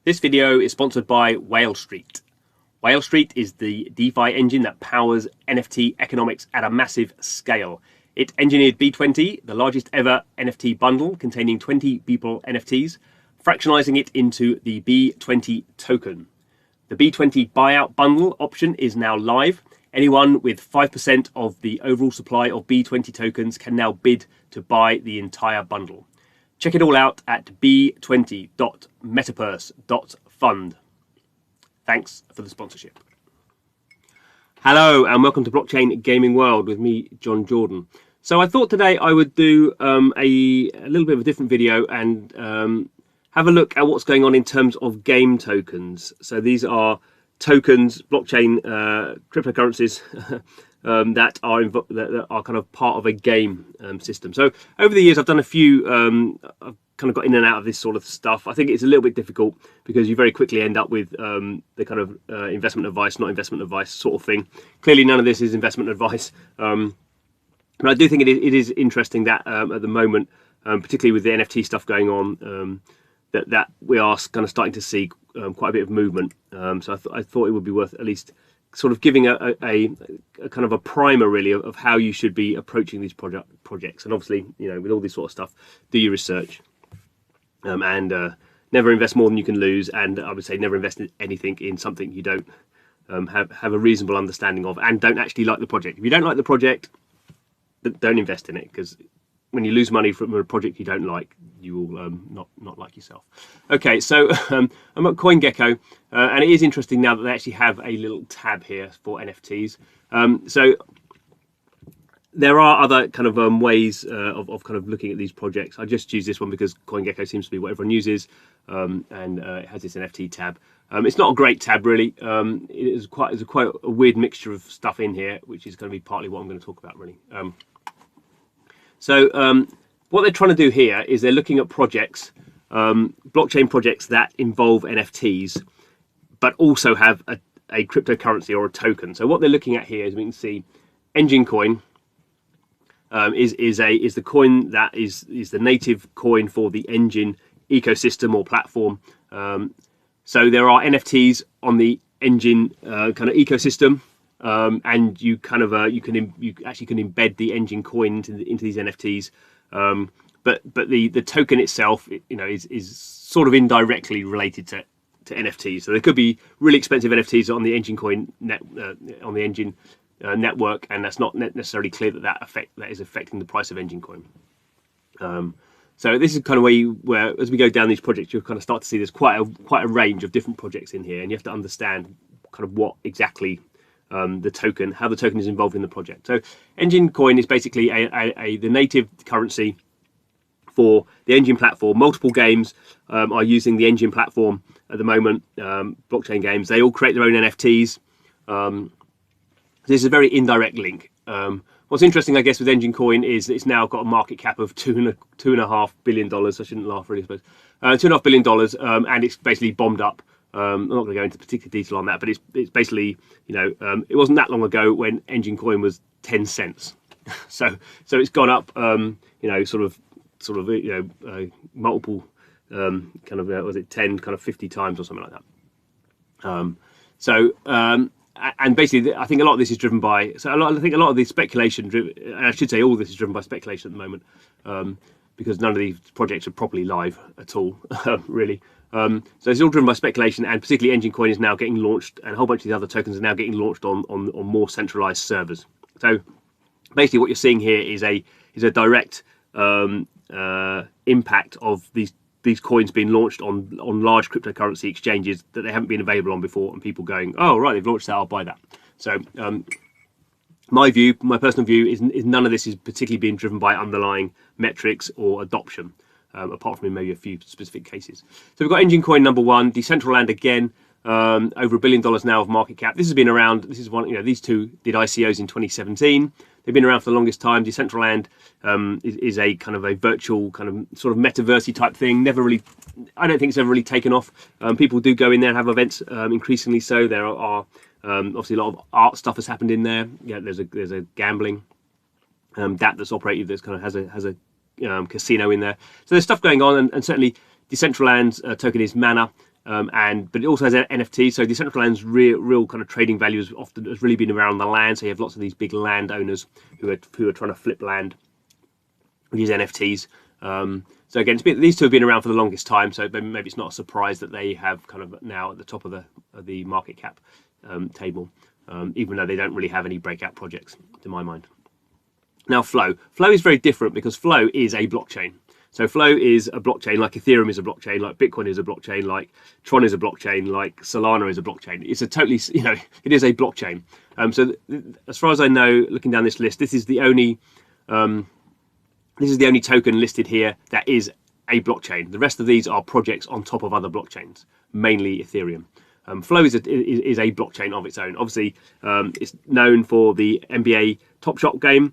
This video is sponsored by Whale Street. Whale Street is the DeFi engine that powers NFT economics at a massive scale. It engineered B20, the largest ever NFT bundle containing 20 Beeple NFTs, fractionalizing it into the B20 token. The B20 buyout bundle option is now live. Anyone with 5% of the overall supply of B20 tokens can now bid to buy the entire bundle. Check it all out at b20.metaverse.fund. Thanks for the sponsorship. Hello and welcome to Blockchain Gaming World with me, John Jordan. So I thought today I would do a little bit of a different video and have a look at what's going on in terms of game tokens. So these are tokens, blockchain cryptocurrencies that are kind of part of a game system. So over the years I've done a few, I've kind of got in and out of this sort of stuff. I think it's a little bit difficult because you very quickly end up with the kind of investment advice, not investment advice sort of thing. Clearly none of this is investment advice, but I do think it is interesting that at the moment, particularly with the NFT stuff going on, that we are kind of starting to see quite a bit of movement. So I thought it would be worth at least sort of giving a kind of a primer really of how you should be approaching these projects. And obviously, you know, with all this sort of stuff, do your research and never invest more than you can lose. And I would say never invest in anything in something you don't have a reasonable understanding of and don't actually like the project. If you don't like the project, don't invest in it, because when you lose money from a project you don't like, you will not like yourself. Okay, so I'm at CoinGecko, and it is interesting now that they actually have a little tab here for NFTs. So there are other kind of ways of kind of looking at these projects. I just choose this one because CoinGecko seems to be what everyone uses, and it has this NFT tab. It's not a great tab really. It is quite a weird mixture of stuff in here, which is going to be partly what I'm going to talk about really. So what they're trying to do here is they're looking at projects, blockchain projects that involve NFTs, but also have a cryptocurrency or a token. So what they're looking at here, as we can see, Engine Coin is the coin that is the native coin for the Engine ecosystem or platform. So there are NFTs on the Engine kind of ecosystem. And you kind of you actually can embed the Engine coin into these NFTs, but the token itself, you know, is sort of indirectly related to NFTs. So there could be really expensive NFTs on the Engine coin on the Engine network, and that's not necessarily clear that is affecting the price of Engine coin. So this is kind of where as we go down these projects, you'll kind of start to see there's quite a range of different projects in here, and you have to understand kind of what exactly how the token is involved in the project. So Engine Coin is basically the native currency for the Engine platform. Multiple games are using the Engine platform at the moment, blockchain games. They all create their own NFTs. This is a very indirect link. What's interesting, I guess, with Engine Coin is it's now got a market cap of $2.5 billion. I shouldn't laugh really, I suppose. $2.5 billion, and it's basically bombed up. I'm not going to go into particular detail on that, but it's basically, you know, it wasn't that long ago when Engine Coin was 10 cents. so it's gone up, you know, sort of, you know, multiple kind of was it 10 kind of 50 times or something like that. And basically, I think a lot of this is driven by. I think a lot of the speculation, and I should say all of this is driven by speculation at the moment, because none of these projects are properly live at all, really. So it's all driven by speculation, and particularly Engine Coin is now getting launched, and a whole bunch of the other tokens are now getting launched on more centralized servers. So basically, what you're seeing here is a direct impact of these coins being launched on large cryptocurrency exchanges that they haven't been available on before, and people going, oh right, they've launched that, I'll buy that. So my personal view is none of this is particularly being driven by underlying metrics or adoption. Apart from in maybe a few specific cases. So we've got Engine Coin number one, Decentraland again, over $1 billion now of market cap. This has been around. This is one. You know, these two did ICOs in 2017. They've been around for the longest time. Decentraland is a kind of a virtual kind of sort of metaversey type thing. Never really, I don't think it's ever really taken off. People do go in there and have events, increasingly so. There are obviously a lot of art stuff has happened in there. Yeah, there's a gambling that's operated that's kind of has a casino in there. So there's stuff going on, and certainly Decentraland's token is Mana, but it also has NFT. So Decentraland's real kind of trading value has really been around the land. So you have lots of these big landowners who are trying to flip land with these NFTs. So again, these two have been around for the longest time. So maybe it's not a surprise that they have kind of now at the top of the market cap table, even though they don't really have any breakout projects to my mind. Now Flow is very different because Flow is a blockchain. So Flow is a blockchain, like Ethereum is a blockchain, like Bitcoin is a blockchain, like Tron is a blockchain, like Solana is a blockchain. It's a totally, it is a blockchain. So as far as I know, looking down this list, this is the only token listed here that is a blockchain. The rest of these are projects on top of other blockchains, mainly Ethereum. Flow is a blockchain of its own. Obviously, it's known for the NBA Top Shot game,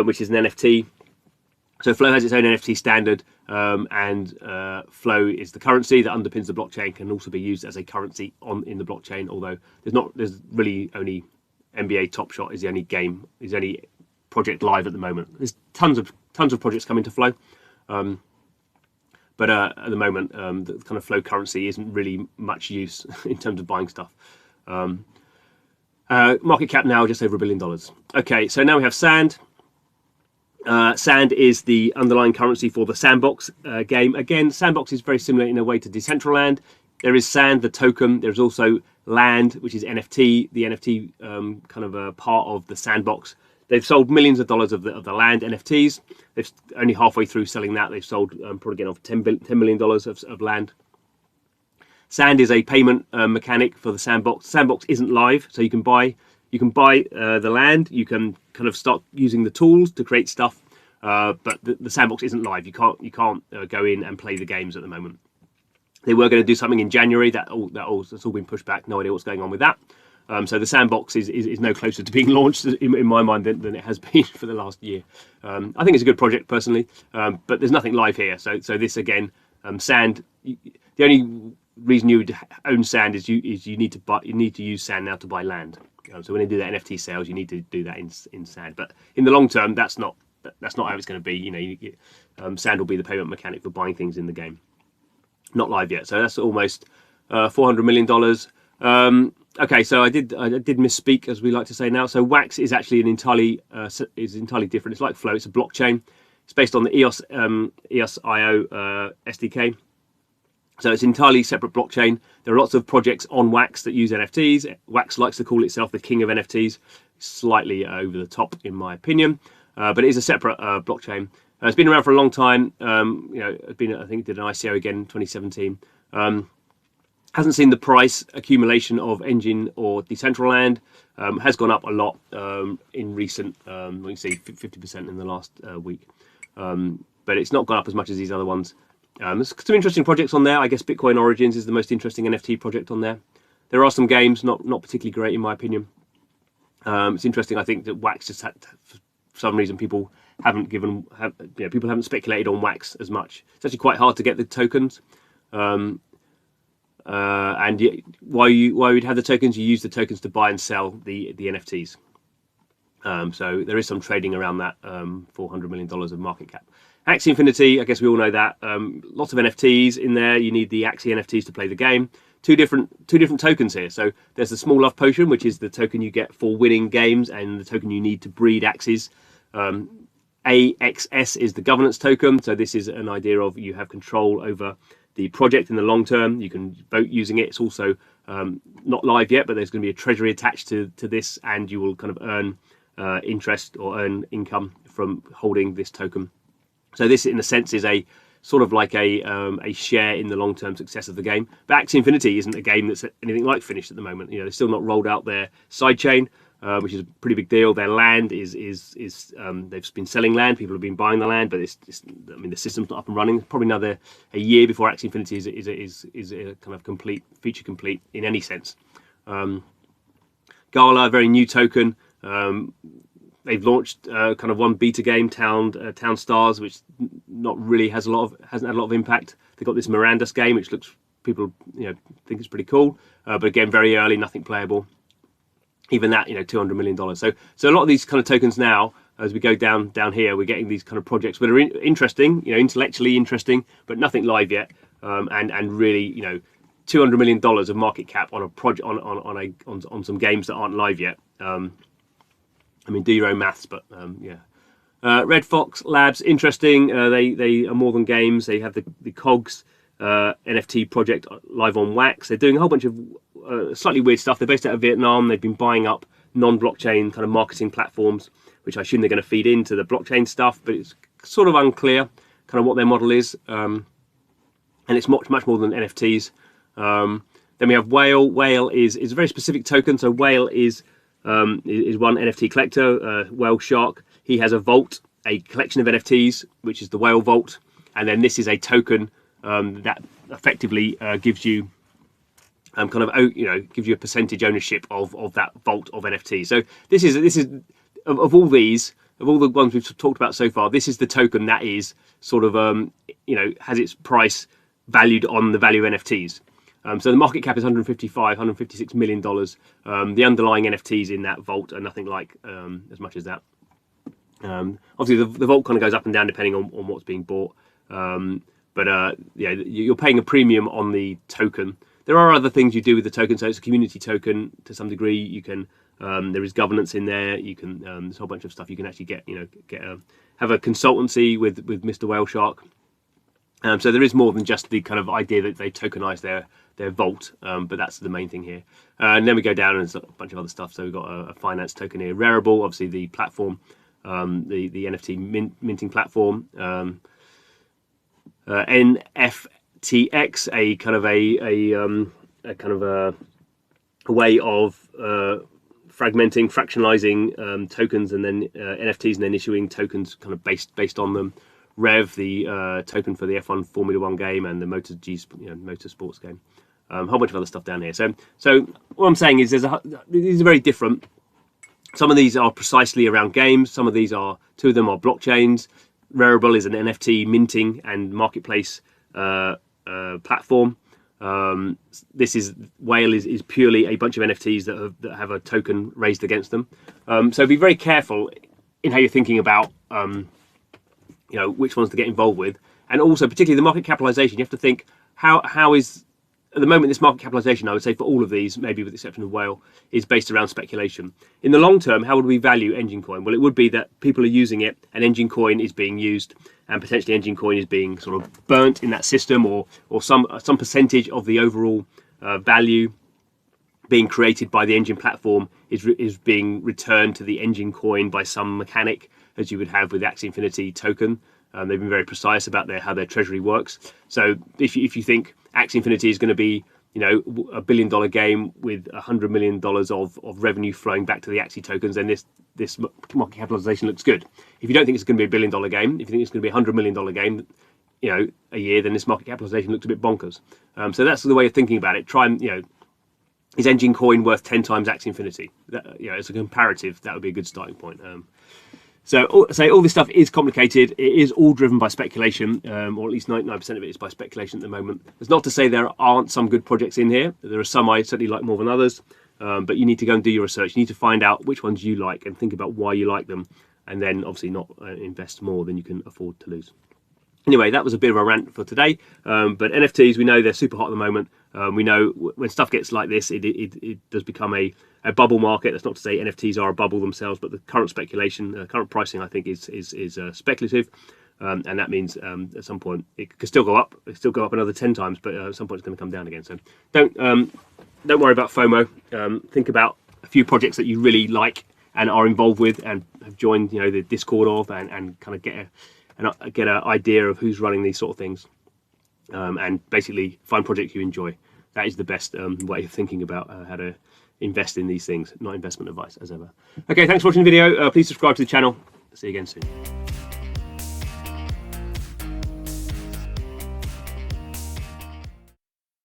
which is an NFT. So Flow has its own NFT standard, and Flow is the currency that underpins the blockchain. Can also be used as a currency in the blockchain. Although there's really only NBA Top Shot is the only project live at the moment. There's tons of projects coming to Flow, but at the moment, the kind of Flow currency isn't really much use in terms of buying stuff. Market cap now just over $1 billion. Okay, so now we have Sand. Sand is the underlying currency for the Sandbox game. Again, Sandbox is very similar in a way to Decentraland. There is Sand, the token. There's also Land, which is NFT, the NFT kind of a part of the Sandbox. They've sold millions of dollars of the Land NFTs. They've only halfway through selling that. They've sold probably getting off $10 million of Land. Sand is a payment mechanic for the Sandbox. Sandbox isn't live, so you can buy the land. You can kind of start using the tools to create stuff, but the Sandbox isn't live. You can't go in and play the games at the moment. They were going to do something in January. That's all been pushed back. No idea what's going on with that. So the Sandbox is no closer to being launched in my mind than it has been for the last year. I think it's a good project personally, but there's nothing live here. So this again, Sand. The only reason you would own Sand is you need to use Sand now to buy land. So when they do that NFT sales, you need to do that in Sand. But in the long term, that's not how it's going to be. Sand will be the payment mechanic for buying things in the game. Not live yet. So that's almost $400 million. Okay, so I did misspeak, as we like to say now. So Wax is actually entirely different. It's like Flow. It's a blockchain. It's based on the EOS.io SDK. So it's an entirely separate blockchain. There are lots of projects on Wax that use NFTs. Wax likes to call itself the king of NFTs. Slightly over the top, in my opinion, but it is a separate blockchain. It's been around for a long time. I think it did an ICO again in 2017. Hasn't seen the price accumulation of Engine or Decentraland. Has gone up a lot in recent. We can see 50% in the last week, but it's not gone up as much as these other ones. There's some interesting projects on there. I guess Bitcoin Origins is the most interesting NFT project on there. There are some games, not particularly great in my opinion. It's interesting. I think that Wax just had, for some reason, people haven't speculated on Wax as much. It's actually quite hard to get the tokens. And why you'd have the tokens? You use the tokens to buy and sell the NFTs. So there is some trading around that. $400 million of market cap. Axie Infinity, I guess we all know that. Lots of NFTs in there. You need the Axie NFTs to play the game. Two different tokens here. So there's the Small Love Potion, which is the token you get for winning games, and the token you need to breed Axies. AXS is the governance token. So this is an idea of you have control over the project in the long term. You can vote using it. It's also not live yet, but there's going to be a treasury attached to this, and you will kind of earn interest or earn income from holding this token. So this, in a sense, is a sort of like a share in the long-term success of the game. But Axie Infinity isn't a game that's anything like finished at the moment. They've still not rolled out their sidechain, which is a pretty big deal. Their land is they've been selling land. People have been buying the land, but the system's not up and running. Probably another a year before Axie Infinity is a kind of feature complete in any sense. Gala, a very new token. They've launched kind of one beta game, Town Stars, which not really hasn't had a lot of impact. They've got this Miranda's game, which people think it's pretty cool, but again, very early, nothing playable. Even that, $200 million. So a lot of these kind of tokens now, as we go down here, we're getting these kind of projects that are interesting, intellectually interesting, but nothing live yet, and really, $200 million of market cap on a project on some games that aren't live yet. I mean, do your own maths, but yeah. Red Fox Labs, interesting. They are more than games. They have the Cogs NFT project live on Wax. They're doing a whole bunch of slightly weird stuff. They're based out of Vietnam. They've been buying up non-blockchain kind of marketing platforms, which I assume they're going to feed into the blockchain stuff, but it's sort of unclear kind of what their model is. And it's much more than NFTs. Then we have Whale. Whale is a very specific token. So Whale is one NFT collector, Whale Shark. He has a vault, a collection of NFTs, which is the Whale Vault. And then this is a token that effectively gives you gives you a percentage ownership of that vault of NFT. So this is of all the ones we've talked about so far, this is the token that is sort of has its price valued on the value of NFTs. So the market cap is $156 million. The underlying NFTs in that vault are nothing like as much as that. Obviously the vault kind of goes up and down depending on what's being bought. But you're paying a premium on the token. There are other things you do with the token, so it's a community token to some degree. You can there is governance in there. You can there's a whole bunch of stuff you can actually have a consultancy with Mr. Whale Shark. So there is more than just the kind of idea that they tokenize their vault, but that's the main thing here. And then we go down and there's a bunch of other stuff. So we've got a finance token here, Rarible, obviously the platform, the NFT minting platform. NFTX, a kind of a way of fractionalizing tokens and then NFTs and then issuing tokens kind of based on them. Rev, the token for the F1 Formula 1 game and the motorsports game. A whole bunch of other stuff down here. So what I'm saying is these are very different. Some of these are precisely around games. Some of these are, two of them are blockchains. Rarible is an NFT minting and marketplace platform. Whale is purely a bunch of NFTs that have a token raised against them. So be very careful in how you're thinking about which ones to get involved with, and also particularly the market capitalization. You have to think how is at the moment this market capitalization, I would say for all of these, maybe with the exception of Whale, is based around speculation. In the long term, how would we value Engine Coin? Well, it would be that people are using it and Engine Coin is being used, and potentially Engine Coin is being sort of burnt in that system, or some percentage of the overall value being created by the Engine platform is being returned to the Engine Coin by some mechanic, as you would have with the Axie Infinity token. They've been very precise about how their treasury works. So if you think Axie Infinity is going to be $1 billion game with $100 million of revenue flowing back to the Axie tokens, then this market capitalization looks good. If you don't think it's going to be $1 billion game, if you think it's going to be $100 million game, a year, then this market capitalization looks a bit bonkers. So that's the way of thinking about it. Try and is Engine Coin worth 10 times Axie Infinity? As a comparative, that would be a good starting point. So all this stuff is complicated. It is all driven by speculation, or at least 99% of it is by speculation at the moment. It's not to say there aren't some good projects in here. There are some I certainly like more than others, but you need to go and do your research. You need to find out which ones you like and think about why you like them, and then obviously not invest more than you can afford to lose. Anyway, that was a bit of a rant for today, but NFTs, we know they're super hot at the moment. We know when stuff gets like this, it does become a bubble market. That's not to say NFTs are a bubble themselves, but the current speculation, current pricing, I think is speculative, and that means at some point it could still go up. It could still go up another 10 times, but at some point it's going to come down again. So don't worry about FOMO. Think about a few projects that you really like and are involved with and have joined, the Discord of, and kind of get an idea of who's running these sort of things, and basically find projects you enjoy. That is the best way of thinking about how to invest in these things. Not investment advice, as ever. Okay, thanks for watching the video. Please subscribe to the channel. See you again soon.